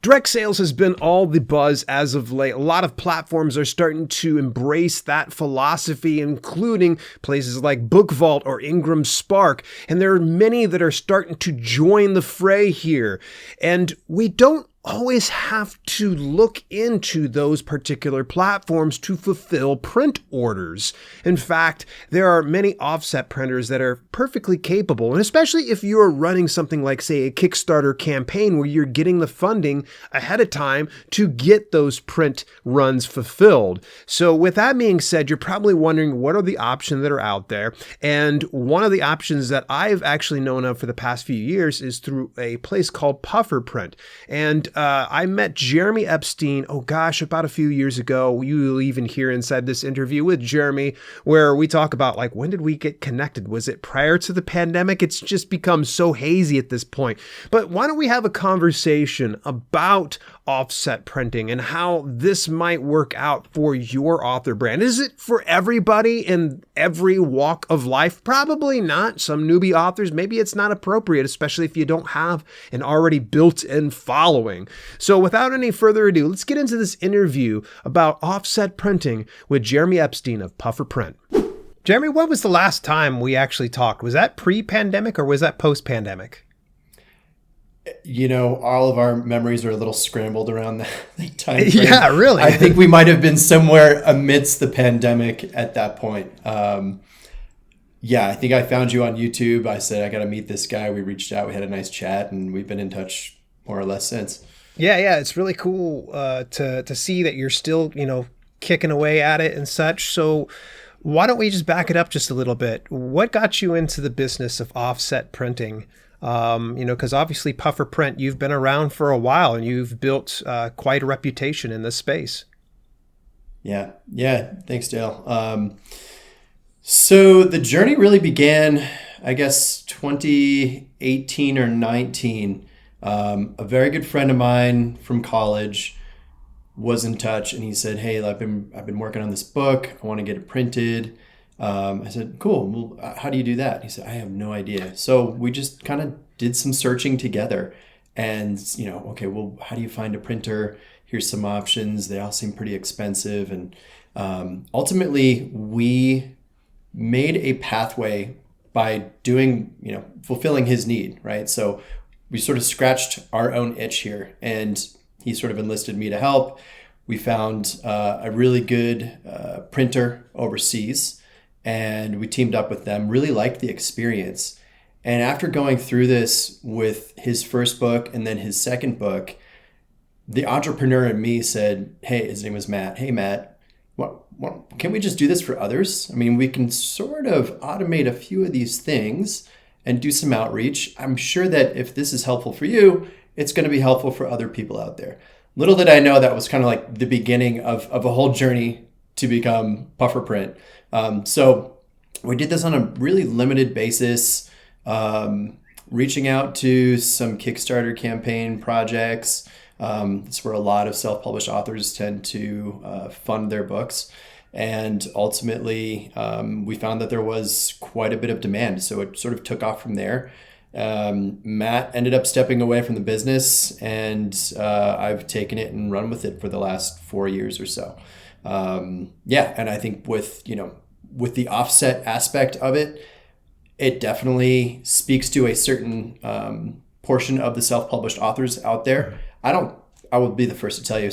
Direct sales has been all the buzz as of late. A lot of platforms are starting to embrace that philosophy, including places like BookVault or Ingram Spark. And there are many that are starting to join the fray here. And we don't always have to look into those particular platforms to fulfill print orders. In fact, there are many offset printers that are perfectly capable, and especially if you're running something like, say, a Kickstarter campaign where you're getting the funding ahead of time to get those print runs fulfilled. So with that being said, you're probably wondering what are the options that are out there. And one of the options that I've actually known of for the past few years is through a place called Puffer Print. And I met Jeremy Epstein, about a few years ago. You'll even hear inside this interview with Jeremy where we talk about, like, when did we get connected? Was it prior to the pandemic? It's just become so hazy at this point. But why don't we have a conversation about offset printing and how this might work out for your author brand? Is it for everybody in every walk of life? Probably not. Some newbie authors, maybe it's not appropriate, especially if you don't have an already built-in following. So without any further ado, let's get into this interview about offset printing with Jeremy Epstein of Puffer Print. Jeremy, when was the last time we actually talked? Was that pre-pandemic or was that post-pandemic? All of our memories are a little scrambled around that time frame. Yeah, really. I think we might have been somewhere amidst the pandemic at that point. I think I found you on YouTube. I said, I got to meet this guy. We reached out. We had a nice chat, and we've been in touch more or less since. Yeah, it's really cool to see that you're still, kicking away at it and such. So why don't we just back it up just a little bit? What got you into the business of offset printing? Because obviously Puffer Print, you've been around for a while and you've built quite a reputation in this space. Yeah. Thanks, Dale. So the journey really began, I guess, 2018 or 19. A very good friend of mine from college was in touch, and he said, "Hey, I've been working on this book. I want to get it printed." I said, "Cool. Well, how do you do that?" He said, "I have no idea." So we just kind of did some searching together, and okay, well, how do you find a printer? Here's some options. They all seem pretty expensive, and ultimately we made a pathway by doing, fulfilling his need, right? So we sort of scratched our own itch here, and he sort of enlisted me to help. We found a really good printer overseas, and we teamed up with them, really liked the experience. And after going through this with his first book and then his second book, the entrepreneur in me said, "Hey," his name was Matt. "Hey, Matt, can we just do this for others? I mean, we can sort of automate a few of these things and do some outreach. I'm sure that if this is helpful for you, it's going to be helpful for other people out there." Little did I know that was kind of like the beginning of a whole journey to become Puffer Print. So we did this on a really limited basis, reaching out to some Kickstarter campaign projects. It's where a lot of self-published authors tend to fund their books. And ultimately, we found that there was quite a bit of demand. So it sort of took off from there. Matt ended up stepping away from the business, and I've taken it and run with it for the last 4 years or so. And I think with the offset aspect of it, it definitely speaks to a certain portion of the self-published authors out there. I will be the first to tell you,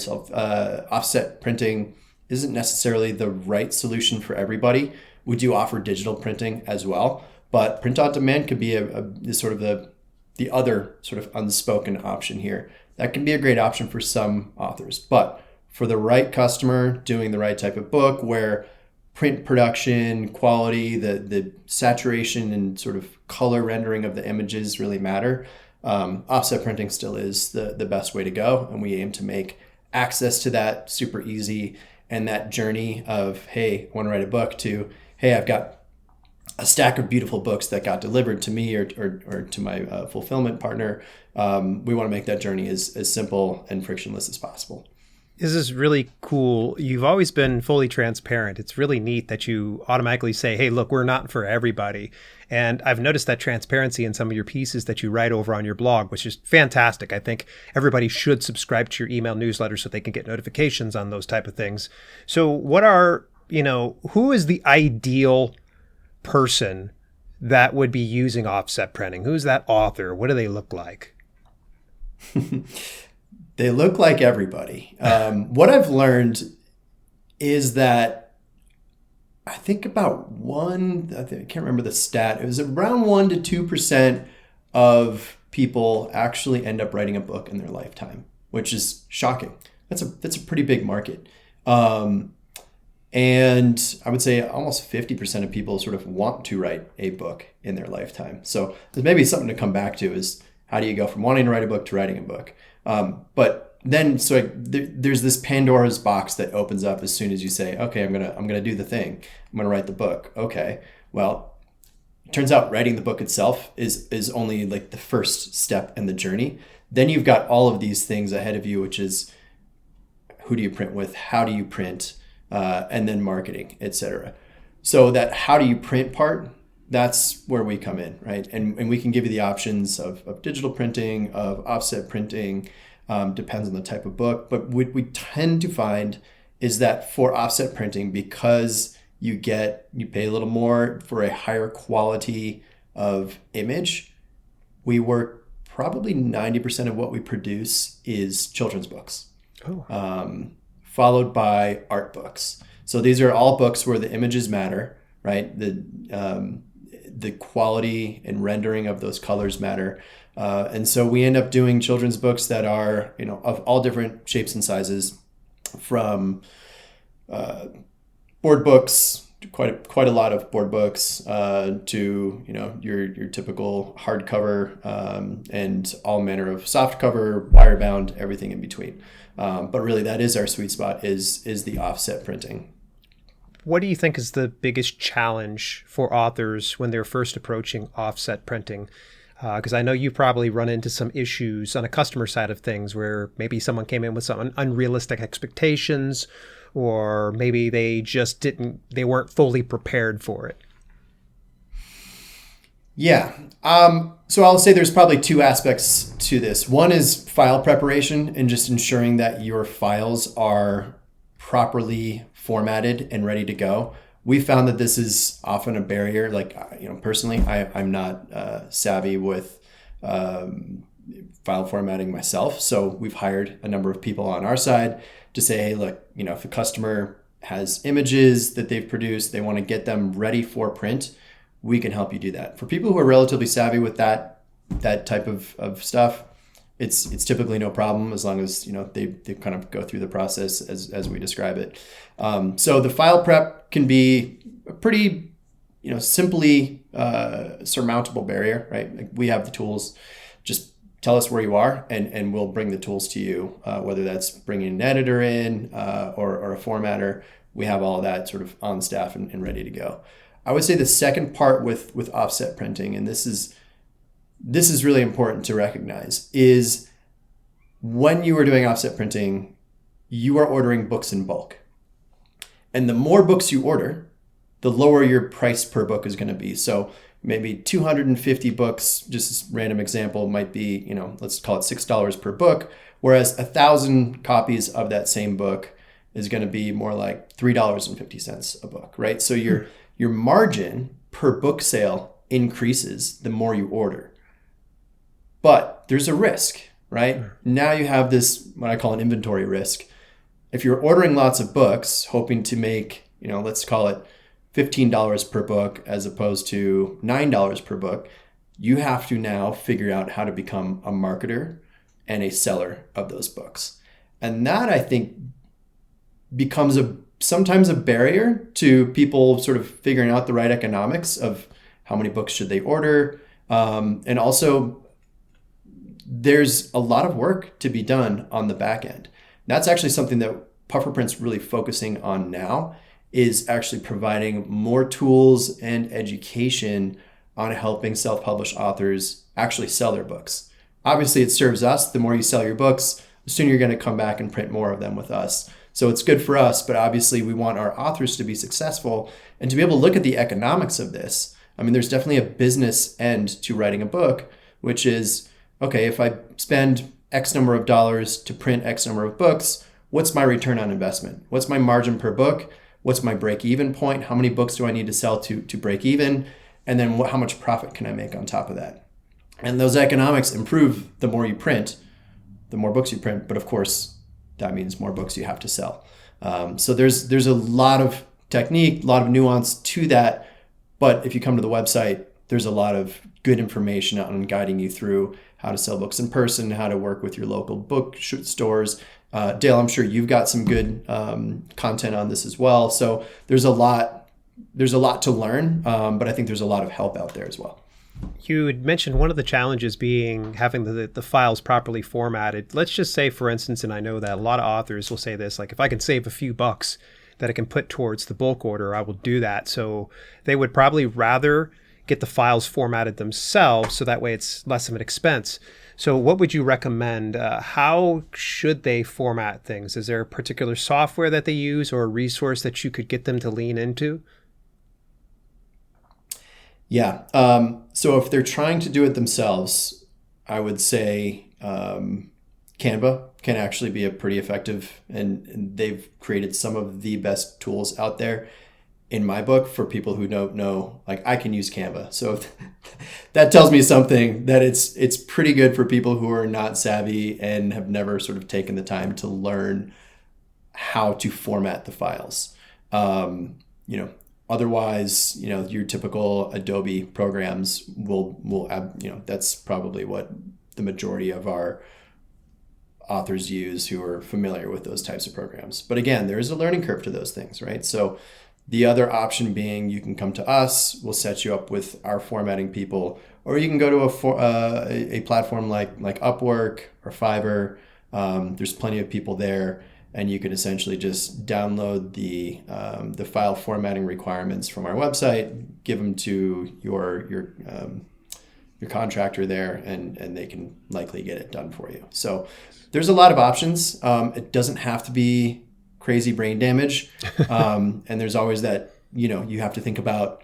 offset printing isn't necessarily the right solution for everybody. We do offer digital printing as well, but print on demand could be a sort of the other sort of unspoken option here. That can be a great option for some authors, but for the right customer doing the right type of book where print production, quality, the saturation and sort of color rendering of the images really matter, offset printing still is the best way to go. And we aim to make access to that super easy, and that journey of, hey, I want to write a book, to, hey, I've got a stack of beautiful books that got delivered to me or to my fulfillment partner. We want to make that journey as simple and frictionless as possible. This is really cool. You've always been fully transparent. It's really neat that you automatically say, hey, look, we're not for everybody. And I've noticed that transparency in some of your pieces that you write over on your blog, which is fantastic. I think everybody should subscribe to your email newsletter so they can get notifications on those type of things. So who is the ideal person that would be using offset printing? Who's that author? What do they look like? They look like everybody. What I've learned is that I think I can't remember the stat. It was around 1% to 2% of people actually end up writing a book in their lifetime, which is shocking. That's a pretty big market. And I would say almost 50% of people sort of want to write a book in their lifetime. So there's maybe something to come back to is how do you go from wanting to write a book to writing a book? But then, there's this Pandora's box that opens up as soon as you say, okay, I'm gonna do the thing. I'm gonna write the book. Okay, well, it turns out writing the book itself is only like the first step in the journey. Then you've got all of these things ahead of you, which is who do you print with, how do you print, and then marketing, etc. So that how do you print part, that's where we come in, right? And we can give you the options of digital printing, of offset printing, depends on the type of book. But what we tend to find is that for offset printing, because you pay a little more for a higher quality of image, we work probably 90% of what we produce is children's books, followed by art books. So these are all books where the images matter, right? The quality and rendering of those colors matter. And so we end up doing children's books that are, of all different shapes and sizes, from board books, quite a lot of board books, to your typical hardcover, and all manner of soft cover, wire bound, everything in between. But really, that is our sweet spot is the offset printing. What do you think is the biggest challenge for authors when they're first approaching offset printing? Because I know you probably run into some issues on a customer side of things where maybe someone came in with some unrealistic expectations, or maybe they weren't fully prepared for it. Yeah. So I'll say there's probably two aspects to this. One is file preparation and just ensuring that your files are properly formatted and ready to go. We found that this is often a barrier. Like, personally, I'm not savvy with file formatting myself. So we've hired a number of people on our side to say, hey, look, if a customer has images that they've produced, they want to get them ready for print, we can help you do that. For people who are relatively savvy with that type of stuff, it's typically no problem as long as they kind of go through the process as we describe it. So the file prep can be a pretty simply surmountable barrier, right? Like, we have the tools. Just tell us where you are, and we'll bring the tools to you. Whether that's bringing an editor in or a formatter, we have all of that sort of on staff and ready to go. I would say the second part with offset printing, and this is really important to recognize, is when you are doing offset printing, you are ordering books in bulk. And the more books you order, the lower your price per book is going to be. So maybe 250 books, just a random example, might be, let's call it $6 per book, whereas 1,000 copies of that same book is going to be more like $3.50 a book, right? So your margin per book sale increases the more you order. But there's a risk, right? Now you have this, what I call an inventory risk. If you're ordering lots of books, hoping to make, let's call it $15 per book as opposed to $9 per book, you have to now figure out how to become a marketer and a seller of those books. And that, I think, becomes sometimes a barrier to people sort of figuring out the right economics of how many books should they order. And also, there's a lot of work to be done on the back end. That's actually something that Pufferprint's really focusing on now, is actually providing more tools and education on helping self-published authors actually sell their books. Obviously, it serves us. The more you sell your books, the sooner you're going to come back and print more of them with us. So it's good for us, but obviously we want our authors to be successful and to be able to look at the economics of this. I mean, there's definitely a business end to writing a book, which is, okay, if I spend X number of dollars to print X number of books, what's my return on investment? What's my margin per book? What's my break-even point? How many books do I need to sell to break even? And then how much profit can I make on top of that? And those economics improve the more you print, the more books you print. But of course, that means more books you have to sell. So there's a lot of technique, a lot of nuance to that. But if you come to the website, there's a lot of good information on guiding you through how to sell books in person, how to work with your local book stores. Dale, I'm sure you've got some good content on this as well. So there's a lot to learn, but I think there's a lot of help out there as well. You had mentioned one of the challenges being having the files properly formatted. Let's just say, for instance, and I know that a lot of authors will say this, like, if I can save a few bucks that I can put towards the bulk order, I will do that. So they would probably rather get the files formatted themselves, so that way it's less of an expense. So what would you recommend? How should they format things? Is there a particular software that they use or a resource that you could get them to lean into? Yeah. So if they're trying to do it themselves, I would say Canva can actually be a pretty effective, and they've created some of the best tools out there in my book for people who don't know. Like, I can use Canva. So that tells me something, that it's pretty good for people who are not savvy and have never sort of taken the time to learn how to format the files. Otherwise, your typical Adobe programs will that's probably what the majority of our authors use who are familiar with those types of programs. But again, there is a learning curve to those things, right? So the other option being, you can come to us, we'll set you up with our formatting people, or you can go to a platform like Upwork or Fiverr. There's plenty of people there, and you can essentially just download the file formatting requirements from our website, give them to your contractor there, and they can likely get it done for you. So there's a lot of options. It doesn't have to be crazy brain damage. And there's always that, you have to think about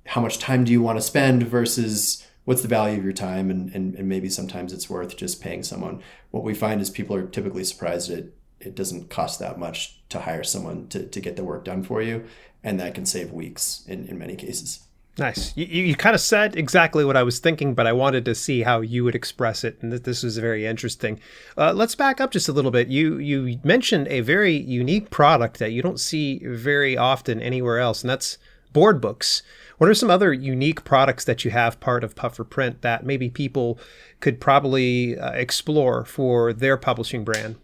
how much time do you want to spend versus what's the value of your time. And maybe sometimes it's worth just paying someone. What we find is people are typically surprised that it doesn't cost that much to hire someone to get the work done for you. And that can save weeks in many cases. Nice. You kind of said exactly what I was thinking, but I wanted to see how you would express it, and this was very interesting. Let's back up just a little bit. You mentioned a very unique product that you don't see very often anywhere else, and that's board books. What are some other unique products that you have part of Puffer Print that maybe people could probably explore for their publishing brand?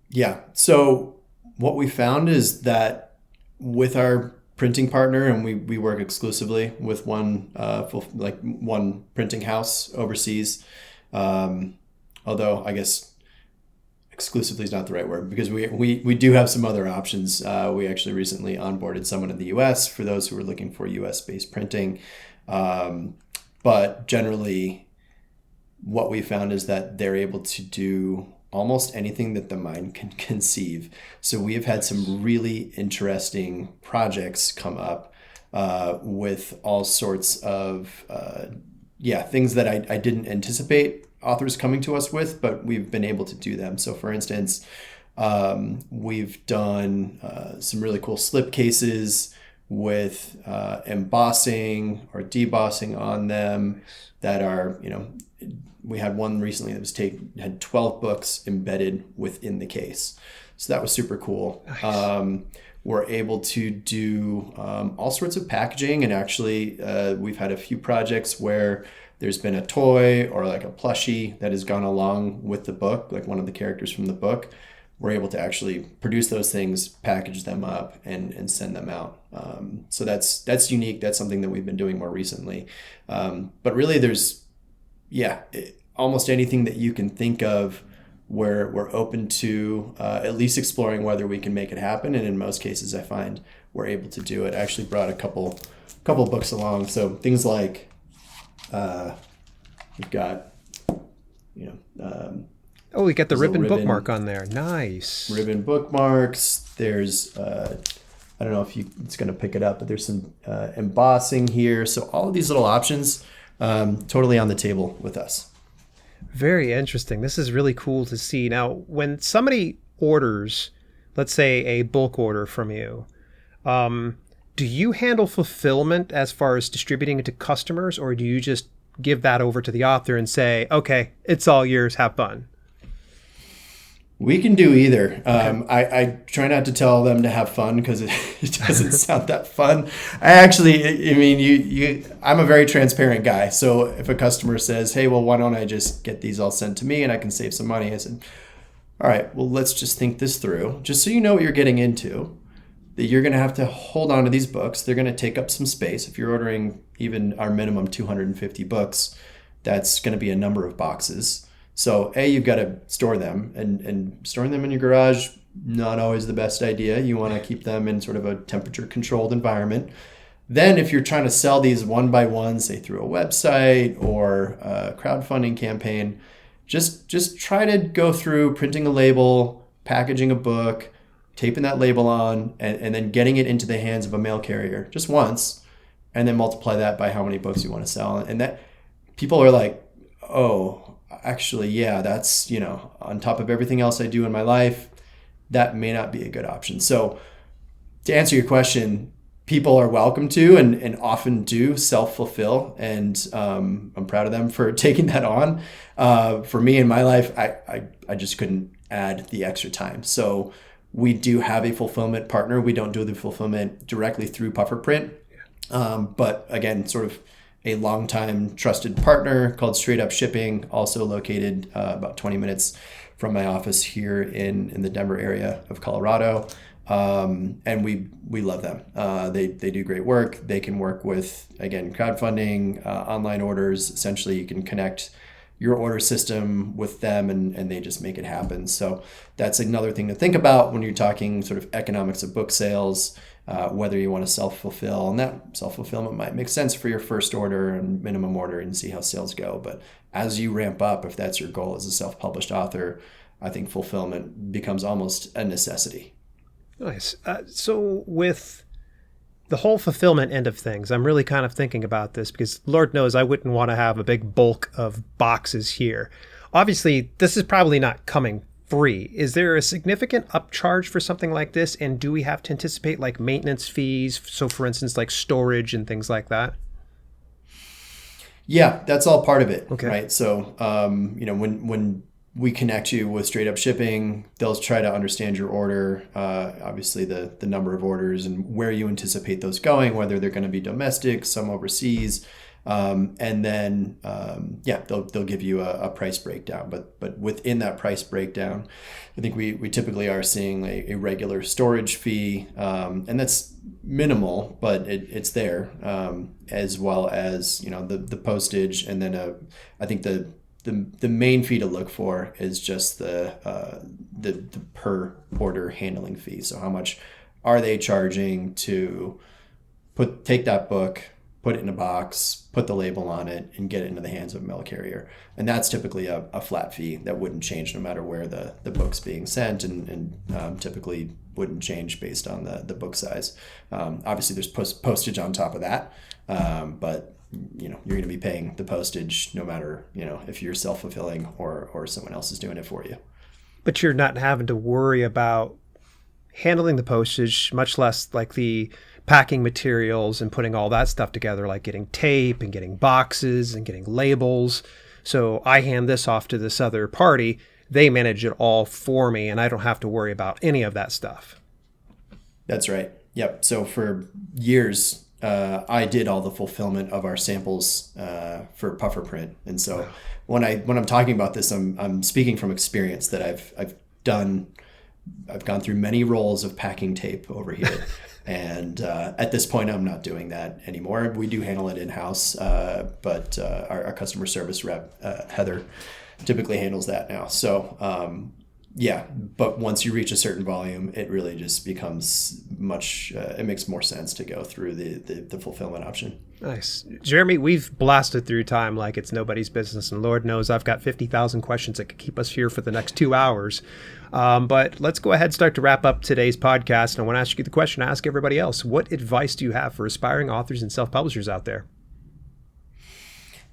Yeah. So what we found is that with our printing partner, and we work exclusively with one printing house overseas. Although I guess exclusively is not the right word, because we do have some other options. We actually recently onboarded someone in the US for those who are looking for US based printing. But generally what we found is that they're able to do almost anything that the mind can conceive. So we have had some really interesting projects come up with all sorts of things that I didn't anticipate authors coming to us with, but we've been able to do them. So for instance, we've done some really cool slip cases with embossing or debossing on them that are, we had one recently that had 12 books embedded within the case. So that was super cool. Nice. We're able to do all sorts of packaging, and actually we've had a few projects where there's been a toy or like a plushie that has gone along with the book, like one of the characters from the book. We're able to actually produce those things, package them up, and send them out. So that's unique. That's something that we've been doing more recently. But really there's almost anything that you can think of where we're open to at least exploring whether we can make it happen. And in most cases, I find we're able to do it. I actually brought a couple books along. So things like we've got Oh, we get the There's a ribbon bookmark on there. Nice. ribbon bookmarks. There's I don't know if it's going to pick it up, but there's some embossing here. So all of these little options totally on the table with us. Very interesting. This is really cool to see. Now, when somebody orders, let's say a bulk order from you, do you handle fulfillment as far as distributing it to customers, or do you just give that over to the author and say, okay, it's all yours, have fun? We can do either. I try not to tell them to have fun because it doesn't sound that fun. I'm a very transparent guy. So if a customer says, hey, well, why don't I just get these all sent to me and I can save some money? I said, all right, well, let's just think this through. Just so you know what you're getting into, that you're going to have to hold on to these books. They're going to take up some space. If you're ordering even our minimum 250 books, that's going to be a number of boxes. So you've got to store them, and storing them in your garage, not always the best idea. You want to keep them in sort of a temperature controlled environment. Then if you're trying to sell these one by one, say through a website or a crowdfunding campaign, just try to go through printing a label, packaging a book, taping that label on, and then getting it into the hands of a mail carrier just once, and then multiply that by how many books you want to sell. And that people are like, oh, actually, yeah, that's, on top of everything else I do in my life, that may not be a good option. So to answer your question, people are welcome to and often do self-fulfill. And I'm proud of them for taking that on. For me in my life, I just couldn't add the extra time. So we do have a fulfillment partner. We don't do the fulfillment directly through Pufferprint. But again, sort of a longtime trusted partner called Straight Up Shipping, also located about 20 minutes from my office here in the Denver area of Colorado. And we love them. They do great work. They can work with, again, crowdfunding, online orders. Essentially, you can connect your order system with them and they just make it happen. So that's another thing to think about when you're talking sort of economics of book sales, whether you want to self-fulfill. And that self-fulfillment might make sense for your first order and minimum order and see how sales go. But as you ramp up, if that's your goal as a self-published author, I think fulfillment becomes almost a necessity. Nice. So with the whole fulfillment end of things, I'm really kind of thinking about this because Lord knows I wouldn't want to have a big bulk of boxes here. Obviously, this is probably not coming free. Is there a significant upcharge for something like this? And do we have to anticipate like maintenance fees? So for instance, like storage and things like that? Yeah, that's all part of it. Okay. Right. So, when we connect you with Straight Up Shipping, they'll try to understand your order, obviously the number of orders and where you anticipate those going, whether they're going to be domestic, some overseas. And then, they'll give you a price breakdown. But within that price breakdown, I think we typically are seeing a regular storage fee, and that's minimal, but it's there, as well as, the postage. And then I think the main fee to look for is just the per order handling fee. So how much are they charging to take that book, put it in a box, put the label on it, and get it into the hands of a mail carrier? And that's typically a flat fee that wouldn't change no matter where the book's being sent, and typically wouldn't change based on the book size. Obviously, there's postage on top of that, but you're going to be paying the postage no matter, if you're self-fulfilling or someone else is doing it for you. But you're not having to worry about handling the postage, much less like the packing materials and putting all that stuff together, like getting tape and getting boxes and getting labels. So I hand this off to this other party. They manage it all for me, and I don't have to worry about any of that stuff. That's right. Yep. So for years, I did all the fulfillment of our samples for Pufferprint, and so when I'm talking about this, I'm speaking from experience that I've done. I've gone through many rolls of packing tape over here, and at this point, I'm not doing that anymore. We do handle it in house, but our customer service rep Heather typically handles that now. So Yeah, but once you reach a certain volume, it really just becomes much, it makes more sense to go through the fulfillment option. Nice. Jeremy, we've blasted through time like it's nobody's business, and Lord knows I've got 50,000 questions that could keep us here for the next 2 hours. But let's go ahead and start to wrap up today's podcast. And I want to ask you the question I ask everybody else. What advice do you have for aspiring authors and self-publishers out there?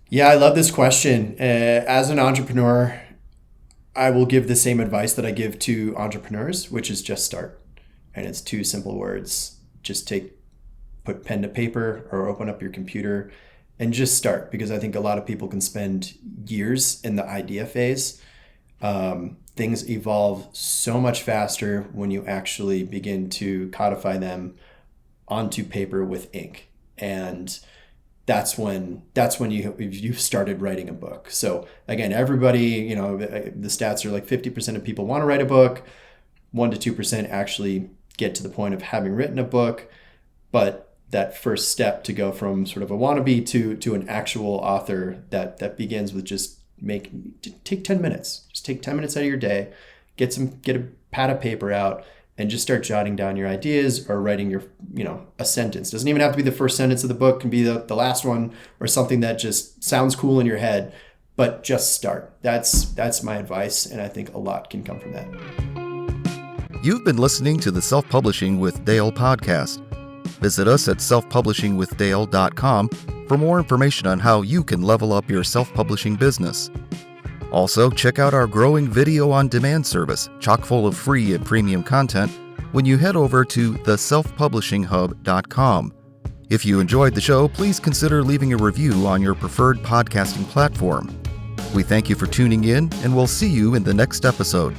Yeah, I love this question. As an entrepreneur, I will give the same advice that I give to entrepreneurs, which is just start. And it's 2 simple words. Just put pen to paper or open up your computer and just start, because I think a lot of people can spend years in the idea phase. Things evolve so much faster when you actually begin to codify them onto paper with ink. And that's when you've started writing a book. So again, everybody, the stats are like 50% of people want to write a book, 1% to 2% actually get to the point of having written a book. But that first step to go from sort of a wannabe to an actual author, that begins with just take 10 minutes. Just take 10 minutes out of your day, get a pad of paper out, and just start jotting down your ideas or writing a sentence. Doesn't even have to be the first sentence of the book, can be the last one or something that just sounds cool in your head, but just start. That's my advice, and I think a lot can come from that. You've been listening to the Self-Publishing with Dale podcast. Visit us at selfpublishingwithdale.com for more information on how you can level up your self-publishing business. Also, check out our growing video-on-demand service, chock full of free and premium content, when you head over to theselfpublishinghub.com. If you enjoyed the show, please consider leaving a review on your preferred podcasting platform. We thank you for tuning in, and we'll see you in the next episode.